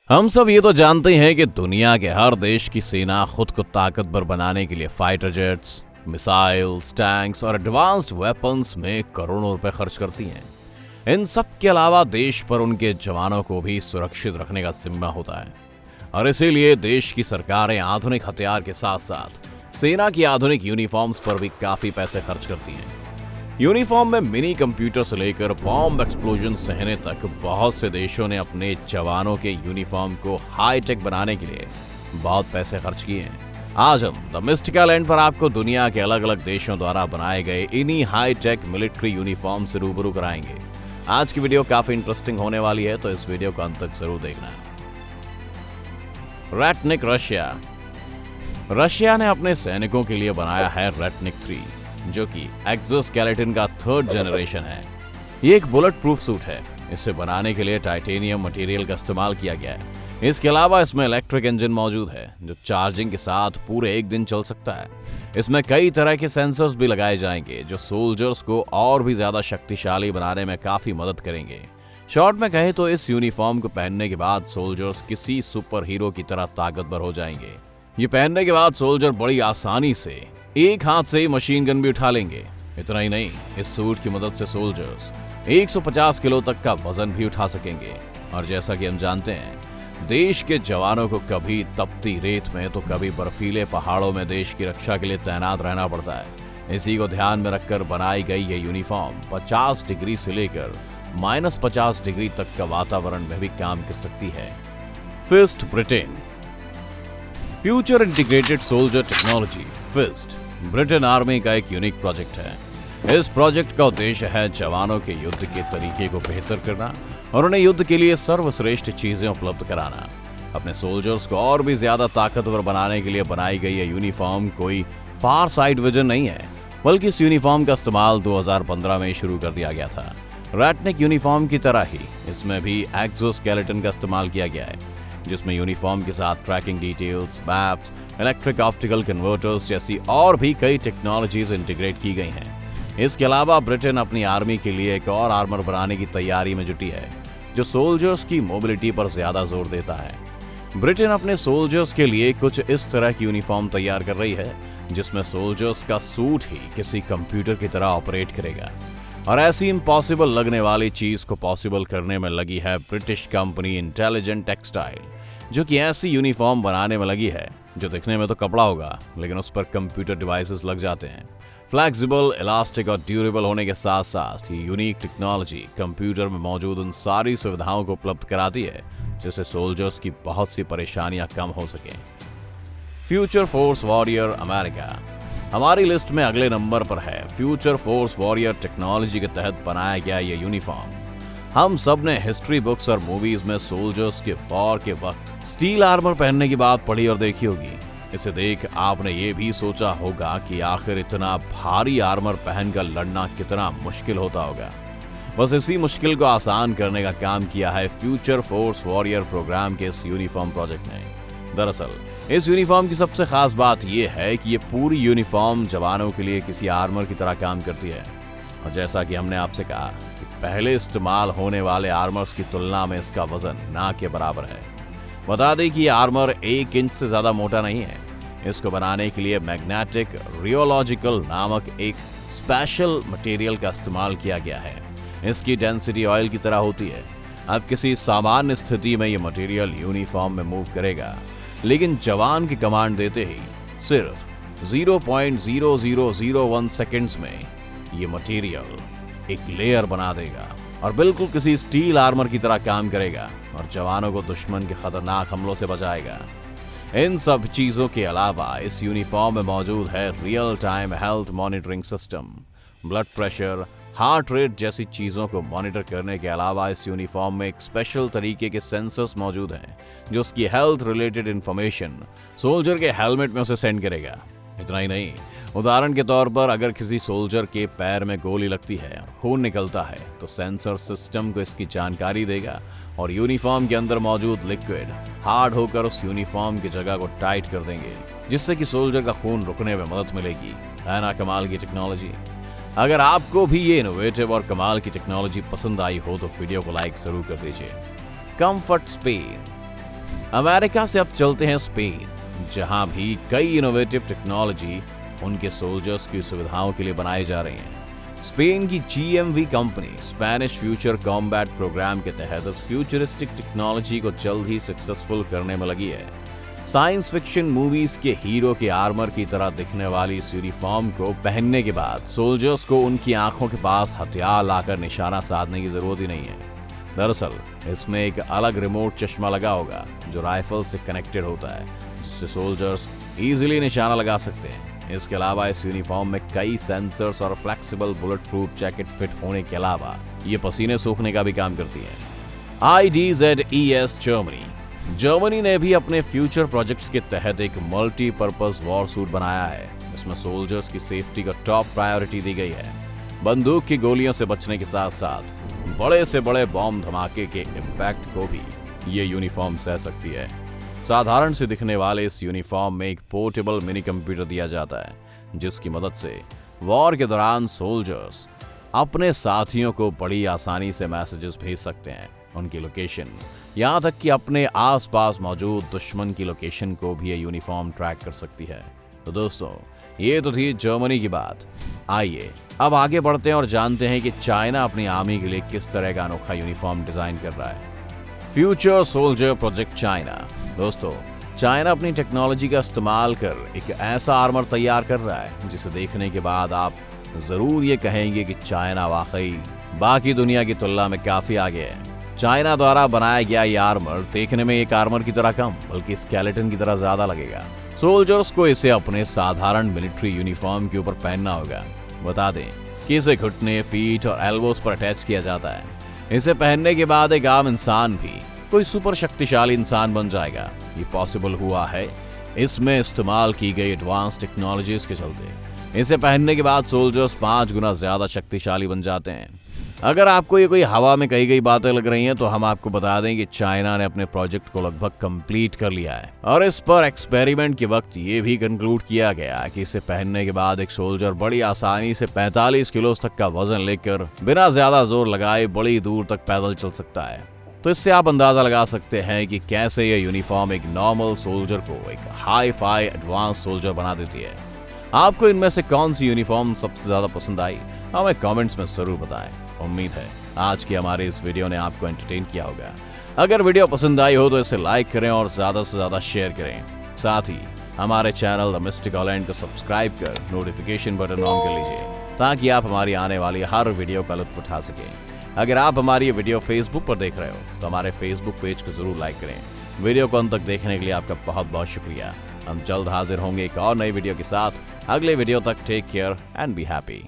हम सब ये तो जानते हैं कि दुनिया के हर देश की सेना खुद को ताकतवर बनाने के लिए फाइटर जेट्स, मिसाइल्स, टैंक्स और एडवांस्ड वेपन्स में करोड़ों रुपए खर्च करती हैं। इन सब के अलावा देश पर उनके जवानों को भी सुरक्षित रखने का जिम्मा होता है और इसीलिए देश की सरकारें आधुनिक हथियार के साथ साथ सेना की आधुनिक यूनिफॉर्म्स पर भी काफी पैसे खर्च करती हैं। यूनिफॉर्म में मिनी कंप्यूटर से लेकर बॉम्ब एक्सप्लोजन सहने तक बहुत से देशों ने अपने जवानों के यूनिफॉर्म को हाईटेक बनाने के लिए बहुत पैसे खर्च किए हैं। आज हम द मिस्टिकल एंड पर आपको दुनिया के अलग अलग देशों द्वारा बनाए गए इन्हीं हाईटेक मिलिट्री यूनिफॉर्म से रूबरू कराएंगे। आज की वीडियो काफी इंटरेस्टिंग होने वाली है, तो इस वीडियो को अंत तक जरूर देखना। रेटनिक रशिया ने अपने सैनिकों के लिए बनाया है रेटनिक 3, जो कि एक्सोस्केलेटन का 3rd जनरेशन है। ये एक बुलेट प्रूफ सूट है। इसे बनाने के लिए टाइटेनियम मटेरियल का इस्तेमाल किया गया है। इसके अलावा इसमें इलेक्ट्रिक इंजन मौजूद है जो चार्जिंग के साथ पूरे 1 दिन चल सकता है। इसमें कई तरह के सेंसर्स भी लगाए जाएंगे जो सोल्जर्स को और भी ज्यादा शक्तिशाली बनाने में काफी मदद करेंगे। शॉर्ट में कहें तो इस यूनिफॉर्म को पहनने के बाद सोल्जर्स किसी सुपर हीरो की तरह ताकतवर हो जाएंगे। ये पहनने के बाद सोल्जर बड़ी आसानी से एक हाथ से ही मशीन गन भी उठा लेंगे। इतना ही नहीं, इस सूट की मदद से सोल्जर्स 150 किलो तक का वजन भी उठा सकेंगे। और जैसा कि हम जानते हैं, देश के जवानों को कभी तपती रेत में तो कभी बर्फीले पहाड़ों में देश की रक्षा के लिए तैनात रहना पड़ता है। इसी को ध्यान में रखकर बनाई गई ये यूनिफॉर्म 50 डिग्री से लेकर -50 डिग्री तक का वातावरण में भी काम कर सकती है। FIST Britain future integrated soldier technology FIST Britain army का एक यूनिक प्रोजेक्ट है। इस प्रोजेक्ट का उद्देश्य है जवानों के युद्ध के तरीके को बेहतर करना और उन्हें युद्ध के लिए सर्वश्रेष्ठ चीजें उपलब्ध कराना। अपने सोल्जर्स को और भी ज्यादा ताकतवर बनाने के लिए बनाई गई ये यूनिफॉर्म कोई फार साइड विजन नहीं है, बल्कि इस यूनिफॉर्म का इस्तेमाल 2015 में शुरू कर दिया गया था। रेटनिक यूनिफॉर्म की तरह ही इसमें भी एक्सोस्केलेटन का इस्तेमाल किया गया है, जिसमें यूनिफॉर्म के साथ tracking details, maps, electric optical converters जैसी और भी कई टेक्नोलॉजीज इंटीग्रेट की गई हैं। इसके अलावा ब्रिटेन अपनी आर्मी के लिए एक और आर्मर बनाने की तैयारी में जुटी है, जो सोल्जर्स की मोबिलिटी पर ज्यादा जोर देता है। ब्रिटेन अपने सोल्जर्स के लिए कुछ इस तरह की यूनिफॉर्म तैयार कर रही है, जिसमें सोल्जर्स का सूट ही किसी कंप्यूटर की तरह ऑपरेट करेगा। और ऐसी इम्पॉसिबल लगने वाली चीज को पॉसिबल करने में लगी है ब्रिटिश कंपनी इंटेलिजेंट टेक्सटाइल, जो कि ऐसी यूनिफॉर्म बनाने में लगी है जो दिखने में तो कपड़ा होगा, लेकिन उस पर कंप्यूटर डिवाइसेस लग जाते हैं। फ्लेक्सिबल, इलास्टिक और ड्यूरेबल होने के साथ साथ ये यूनिक टेक्नोलॉजी कंप्यूटर में मौजूद उन सारी सुविधाओं को उपलब्ध कराती है जिससे सोल्जर्स की बहुत सी परेशानियां कम हो सकें। फ्यूचर फोर्स वॉरियर अमेरिका हमारी लिस्ट में अगले नंबर पर है। फ्यूचर फोर्स वॉरियर टेक्नोलॉजी के तहत बनाया गया ये यूनिफॉर्म हम सब ने हिस्ट्री बुक्स और मूवीज में सोल्जर्स के वॉर के वक्त स्टील आर्मर पहनने की बात पढ़ी और देखी होगी। इसे देख आपने ये भी सोचा होगा कि आखिर इतना भारी आर्मर पहनकर लड़ना कितना मुश्किल होता होगा। बस इसी मुश्किल को आसान करने का काम किया है फ्यूचर फोर्स वॉरियर प्रोग्राम के इस यूनिफॉर्म प्रोजेक्ट ने। दरअसल इस यूनिफॉर्म की सबसे खास बात यह है कि ये पूरी यूनिफॉर्म जवानों के लिए किसी आर्मर की तरह काम करती है। और जैसा कि हमने आपसे कहा कि पहले इस्तेमाल होने वाले आर्मर्स की तुलना में इसका वजन ना के बराबर है। बता दें कि ये आर्मर 1 इंच से ज्यादा मोटा नहीं है। इसको बनाने के लिए मैग्नेटिक रियोलॉजिकल नामक एक स्पेशल मटेरियल का इस्तेमाल किया गया है। इसकी डेंसिटी ऑयल की तरह होती है। अब किसी सामान्य स्थिति में ये मटेरियल यूनिफॉर्म में मूव करेगा, लेकिन जवान की कमांड देते ही सिर्फ 0.0001 सेकेंड्स में ये मटेरियल एक लेयर बना देगा और बिल्कुल किसी स्टील आर्मर की तरह काम करेगा और जवानों को दुश्मन के खतरनाक हमलों से बचाएगा। इन सब चीजों के अलावा इस यूनिफॉर्म में मौजूद है real time health monitoring system. Blood pressure, heart rate जैसी चीजों को मॉनिटर करने के अलावा इस यूनिफॉर्म में एक स्पेशल तरीके के सेंसर्स मौजूद हैं जो उसकी हेल्थ रिलेटेड इंफॉर्मेशन सोल्जर के हेलमेट में उसे सेंड करेगा। इतना ही नहीं, उदाहरण के तौर पर अगर किसी सोल्जर के पैर में गोली लगती है और खून निकलता है तो सेंसर सिस्टम को इसकी जानकारी देगा और यूनिफॉर्म के अंदर मौजूद लिक्विड हार्ड होकर उस यूनिफॉर्म की जगह को टाइट कर देंगे, जिससे कि सोल्जर का खून रुकने में मदद मिलेगी। है ना कमाल की टेक्नोलॉजी। अगर आपको भी ये इनोवेटिव और कमाल की टेक्नोलॉजी पसंद आई हो तो वीडियो को लाइक जरूर कर दीजिए। कंफर्ट स्पेन अमेरिका से अब चलते हैं स्पेन, जहां भी कई इनोवेटिव टेक्नोलॉजी उनके सोल्जर्स की सुविधाओं के लिए बनाई जा रही हैं। स्पेन की GMV company Spanish future combat program के तहत इस फ्यूचरिस्टिक टेक्नोलॉजी को जल्द ही सक्सेसफुल करने में लगी है। साइंस फिक्शन मूवीज के हीरो के आर्मर की तरह दिखने वाली इस यूनिफॉर्म को पहनने के बाद सोल्जर्स को उनकी आंखों के पास हथियार लाकर निशाना साधने की जरूरत ही नहीं है। दरअसल इसमें एक अलग रिमोट चश्मा लगा होगा जो राइफल से कनेक्टेड होता है, जिससे सोल्जर्स इजीली निशाना लगा सकते हैं। इसके अलावा इस यूनिफॉर्म में कई सेंसर्स और flexible bullet proof jacket fit होने के अलावा ये पसीने सूखने का भी काम करती है। IDZES जर्मनी ने भी अपने फ्यूचर प्रोजेक्ट्स के तहत एक मल्टीपर्पज वॉर सूट बनाया है। इसमें सोल्जर्स की सेफ्टी को टॉप प्रायोरिटी दी गई है। बंदूक की गोलियों से बचने के साथ साथ बड़े से बड़े बॉम्ब धमाके के इम्पैक्ट को भी ये यूनिफॉर्म सह सकती है। साधारण से दिखने वाले इस यूनिफॉर्म में एक पोर्टेबल मिनी कंप्यूटर दिया जाता है, जिसकी मदद से वॉर के दौरान सोल्जर्स अपने साथियों को बड़ी आसानी से मैसेजेस भेज सकते हैं। उनकी लोकेशन, यहाँ तक कि अपने आसपास मौजूद दुश्मन की लोकेशन को भी ये यूनिफॉर्म ट्रैक कर सकती है। तो दोस्तों, ये तो थी जर्मनी की बात। आइए अब आगे बढ़ते हैं और जानते हैं कि चाइना अपनी आर्मी के लिए किस तरह का अनोखा यूनिफॉर्म डिजाइन कर रहा है। Future soldier project China. दोस्तों, चाइना अपनी टेक्नोलॉजी का इस्तेमाल कर एक ऐसा आर्मर तैयार कर रहा है जिसे देखने के बाद आप जरूर ये कहेंगे कि चाइना वाकई बाकी दुनिया की तुलना में काफी आगे है। चाइना द्वारा बनाया गया ये आर्मर देखने में एक आर्मर की तरह कम बल्कि स्केलेटन की तरह ज्यादा लगेगा। सोल्जर्स को इसे अपने साधारण मिलिट्री यूनिफॉर्म के ऊपर पहनना होगा। बता दें कि इसे घुटने, पीठ और एल्बोस पर अटैच किया जाता है। इसे पहनने के बाद एक आम इंसान भी कोई सुपर शक्तिशाली इंसान बन जाएगा। ये पॉसिबल हुआ है इसमें इस्तेमाल की गई एडवांस टेक्नोलॉजीज के चलते। इसे पहनने के बाद सोल्जर्स 5 गुना ज्यादा शक्तिशाली बन जाते हैं। अगर आपको ये कोई हवा में कही गई बातें लग रही हैं तो हम आपको बता दें कि चाइना ने अपने प्रोजेक्ट को लगभग कंप्लीट कर लिया है और इस पर एक्सपेरिमेंट के वक्त ये भी कंक्लूड किया गया कि इसे पहनने के बाद एक सोल्जर बड़ी आसानी से 45 किलो तक का वजन लेकर बिना ज्यादा जोर लगाए बड़ी दूर तक पैदल चल सकता है। तो इससे आप अंदाजा लगा सकते हैं कि कैसे ये यूनिफॉर्म एक नॉर्मल सोल्जर को एक हाई फाई एडवांस सोल्जर बना देती है। आपको इनमें से कौन सी यूनिफॉर्म सबसे ज्यादा पसंद आई, हमें कमेंट्स में जरूर बताएं। उम्मीद है आज की हमारी इस वीडियो ने आपको एंटरटेन किया होगा। अगर वीडियो पसंद आई हो तो इसे लाइक करें और ज्यादा से ज्यादा शेयर करें। साथ ही हमारे चैनल द मिस्टिक आइलैंड को सब्सक्राइब कर नोटिफिकेशन बटन ऑन कर लीजिए ताकि आप हमारी आने वाली हर वीडियो का लुत्फ उठा सकें। अगर आप हमारी ये वीडियो फेसबुक पर देख रहे हो तो हमारे फेसबुक पेज को जरूर लाइक करें। वीडियो को अंत तक देखने के लिए आपका बहुत बहुत शुक्रिया। हम जल्द हाजिर होंगे एक और नई वीडियो के साथ। अगले वीडियो तक take care and be happy.